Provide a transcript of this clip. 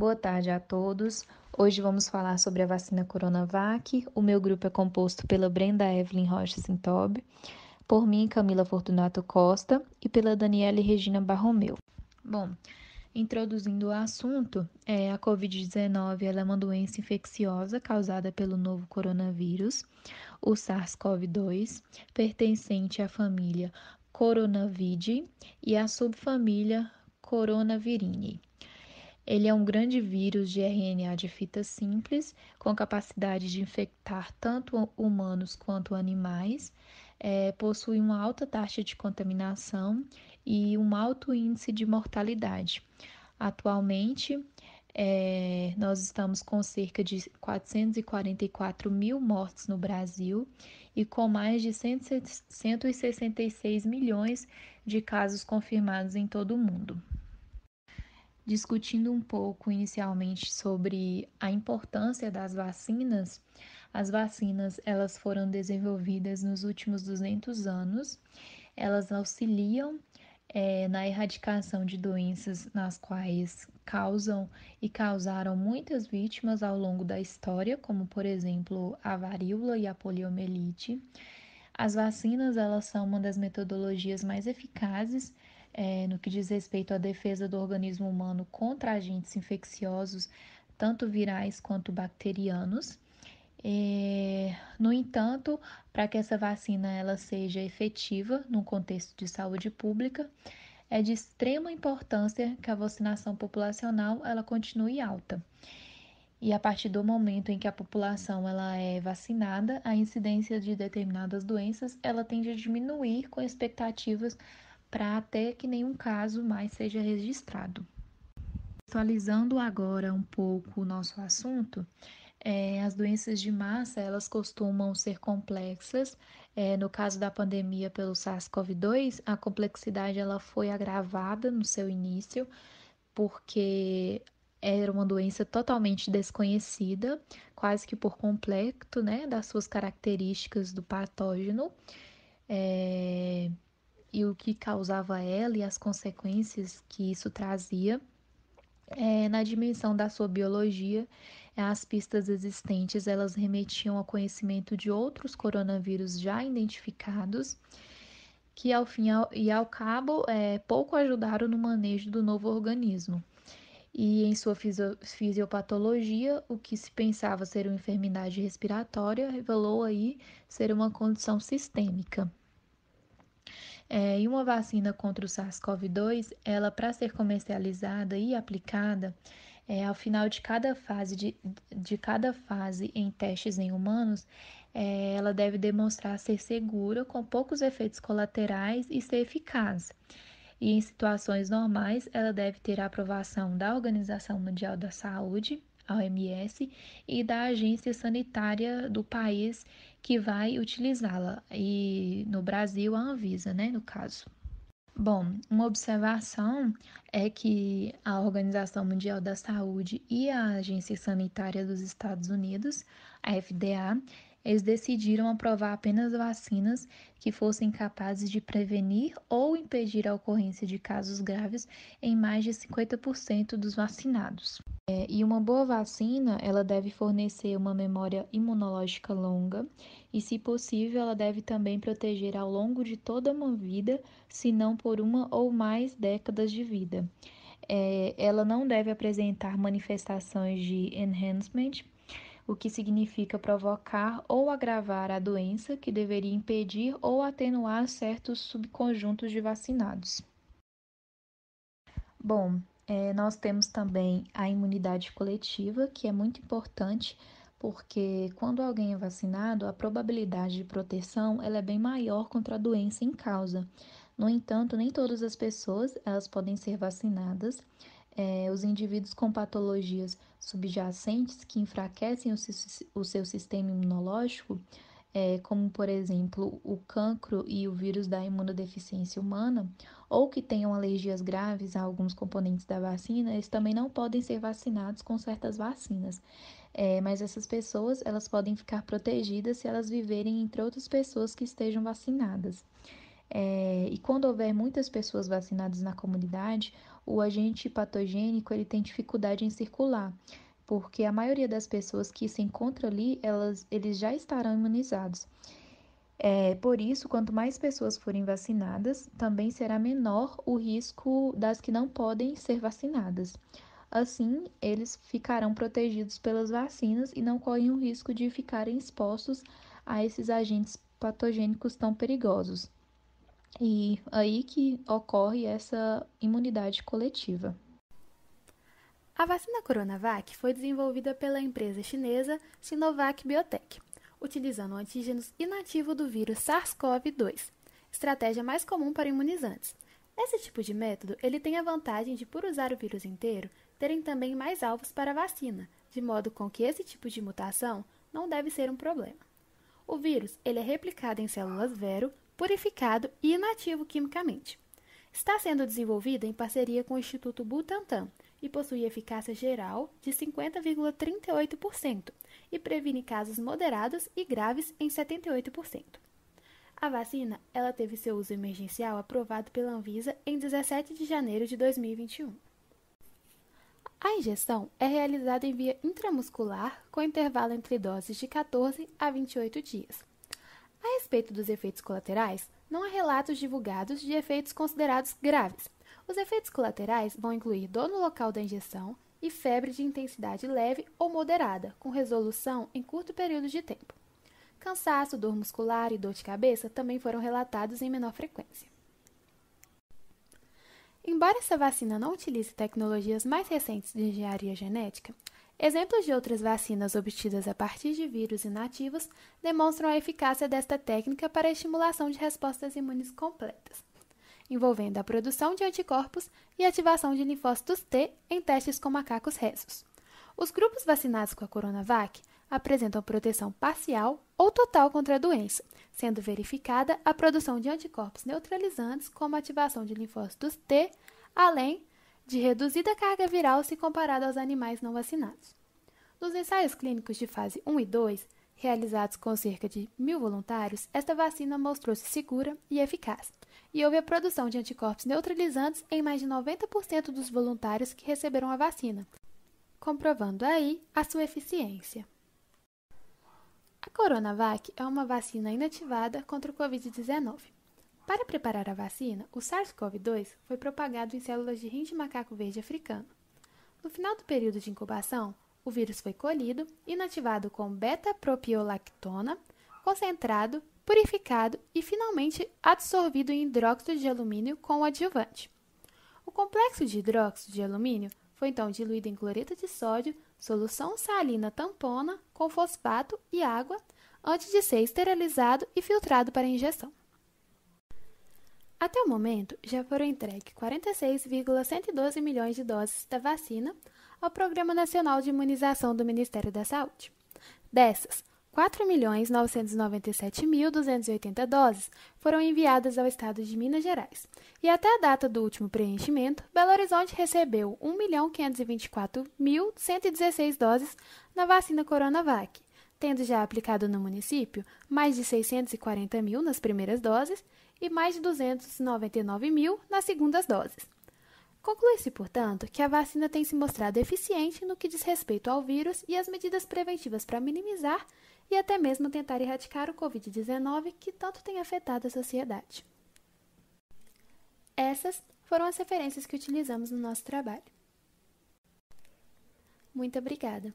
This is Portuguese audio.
Boa tarde a todos. Hoje vamos falar sobre a vacina Coronavac. O meu grupo é composto pela Brenda Evelyn Rocha Sintob, por mim, Camila Fortunato Costa, e pela Daniele Regina Barromeu. Bom, introduzindo o assunto, a Covid-19 ela é uma doença infecciosa causada pelo novo coronavírus, o SARS-CoV-2, pertencente à família Coronavidae e à subfamília Coronavirinae. Ele é um grande vírus de RNA de fita simples, com capacidade de infectar tanto humanos quanto animais, possui uma alta taxa de contaminação e um alto índice de mortalidade. Atualmente, nós estamos com cerca de 444 mil mortes no Brasil e com mais de 166 milhões de casos confirmados em todo o mundo. Discutindo um pouco inicialmente sobre a importância das vacinas, as vacinas elas foram desenvolvidas nos últimos 200 anos, elas auxiliam na erradicação de doenças nas quais causam e causaram muitas vítimas ao longo da história, como por exemplo a varíola e a poliomielite. As vacinas elas são uma das metodologias mais eficazes no que diz respeito à defesa do organismo humano contra agentes infecciosos, tanto virais quanto bacterianos. No entanto, para que essa vacina ela seja efetiva no contexto de saúde pública, é de extrema importância que a vacinação populacional ela continue alta. E a partir do momento em que a população ela é vacinada, a incidência de determinadas doenças ela tende a diminuir com expectativas para até que nenhum caso mais seja registrado. Atualizando agora um pouco o nosso assunto, as doenças de massa elas costumam ser complexas. No caso da pandemia pelo SARS-CoV-2, a complexidade ela foi agravada no seu início, porque era uma doença totalmente desconhecida, quase que por completo, né, das suas características do patógeno, e o que causava ela e as consequências que isso trazia. Na dimensão da sua biologia, as pistas existentes elas remetiam ao conhecimento de outros coronavírus já identificados, que ao fim e ao cabo pouco ajudaram no manejo do novo organismo. E em sua fisiopatologia, o que se pensava ser uma enfermidade respiratória revelou aí ser uma condição sistêmica. E uma vacina contra o SARS-CoV-2, ela para ser comercializada e aplicada, ao final de cada fase em testes em humanos, ela deve demonstrar ser segura, com poucos efeitos colaterais e ser eficaz. E em situações normais, ela deve ter a aprovação da Organização Mundial da Saúde, a OMS, e da agência sanitária do país que vai utilizá-la, e no Brasil, a Anvisa, né, no caso. Bom, uma observação é que a Organização Mundial da Saúde e a Agência Sanitária dos Estados Unidos, a FDA, eles decidiram aprovar apenas vacinas que fossem capazes de prevenir ou impedir a ocorrência de casos graves em mais de 50% dos vacinados. E uma boa vacina, ela deve fornecer uma memória imunológica longa e, se possível, ela deve também proteger ao longo de toda uma vida, se não por uma ou mais décadas de vida. Ela não deve apresentar manifestações de enhancement, o que significa provocar ou agravar a doença, que deveria impedir ou atenuar certos subconjuntos de vacinados. Bom, nós temos também a imunidade coletiva, que é muito importante, porque quando alguém é vacinado, a probabilidade de proteção ela é bem maior contra a doença em causa. No entanto, nem todas as pessoas elas podem ser vacinadas. Os indivíduos com patologias subjacentes que enfraquecem o seu sistema imunológico, como por exemplo o cancro e o vírus da imunodeficiência humana, ou que tenham alergias graves a alguns componentes da vacina, eles também não podem ser vacinados com certas vacinas. Mas essas pessoas elas podem ficar protegidas se elas viverem entre outras pessoas que estejam vacinadas. E quando houver muitas pessoas vacinadas na comunidade, o agente patogênico ele tem dificuldade em circular, porque a maioria das pessoas que se encontram ali, eles já estarão imunizados. Por isso, quanto mais pessoas forem vacinadas, também será menor o risco das que não podem ser vacinadas. Assim, eles ficarão protegidos pelas vacinas e não correm o risco de ficarem expostos a esses agentes patogênicos tão perigosos. E aí que ocorre essa imunidade coletiva. A vacina Coronavac foi desenvolvida pela empresa chinesa Sinovac Biotech, utilizando o antígeno inativo do vírus SARS-CoV-2, estratégia mais comum para imunizantes. Esse tipo de método ele tem a vantagem de, por usar o vírus inteiro, terem também mais alvos para a vacina, de modo com que esse tipo de mutação não deve ser um problema. O vírus ele é replicado em células vero, purificado e inativo quimicamente. Está sendo desenvolvido em parceria com o Instituto Butantan e possui eficácia geral de 50,38% e previne casos moderados e graves em 78%. A vacina ela teve seu uso emergencial aprovado pela Anvisa em 17 de janeiro de 2021. A injeção é realizada em via intramuscular com intervalo entre doses de 14 a 28 dias. A respeito dos efeitos colaterais, não há relatos divulgados de efeitos considerados graves. Os efeitos colaterais vão incluir dor no local da injeção e febre de intensidade leve ou moderada, com resolução em curto período de tempo. Cansaço, dor muscular e dor de cabeça também foram relatados em menor frequência. Embora essa vacina não utilize tecnologias mais recentes de engenharia genética, exemplos de outras vacinas obtidas a partir de vírus inativos demonstram a eficácia desta técnica para a estimulação de respostas imunes completas, envolvendo a produção de anticorpos e ativação de linfócitos T em testes com macacos rhesus. Os grupos vacinados com a Coronavac apresentam proteção parcial ou total contra a doença, sendo verificada a produção de anticorpos neutralizantes como a ativação de linfócitos T, além de reduzida carga viral se comparado aos animais não vacinados. Nos ensaios clínicos de fase 1 e 2, realizados com cerca de 1.000 voluntários, esta vacina mostrou-se segura e eficaz, e houve a produção de anticorpos neutralizantes em mais de 90% dos voluntários que receberam a vacina, comprovando aí a sua eficiência. A Coronavac é uma vacina inativada contra o Covid-19. Para preparar a vacina, o SARS-CoV-2 foi propagado em células de rim de macaco verde africano. No final do período de incubação, o vírus foi colhido, inativado com beta-propiolactona, concentrado, purificado e finalmente adsorvido em hidróxido de alumínio com o adjuvante. O complexo de hidróxido de alumínio foi então diluído em cloreto de sódio, solução salina tampona com fosfato e água, antes de ser esterilizado e filtrado para injeção. Até o momento, já foram entregues 46,112 milhões de doses da vacina ao Programa Nacional de Imunização do Ministério da Saúde. Dessas, 4.997.280 doses foram enviadas ao estado de Minas Gerais. E até a data do último preenchimento, Belo Horizonte recebeu 1.524.116 doses na vacina Coronavac, tendo já aplicado no município mais de 640 mil nas primeiras doses e mais de 299 mil nas segundas doses. Conclui-se, portanto, que a vacina tem se mostrado eficiente no que diz respeito ao vírus e às medidas preventivas para minimizar e até mesmo tentar erradicar o Covid-19 que tanto tem afetado a sociedade. Essas foram as referências que utilizamos no nosso trabalho. Muito obrigada!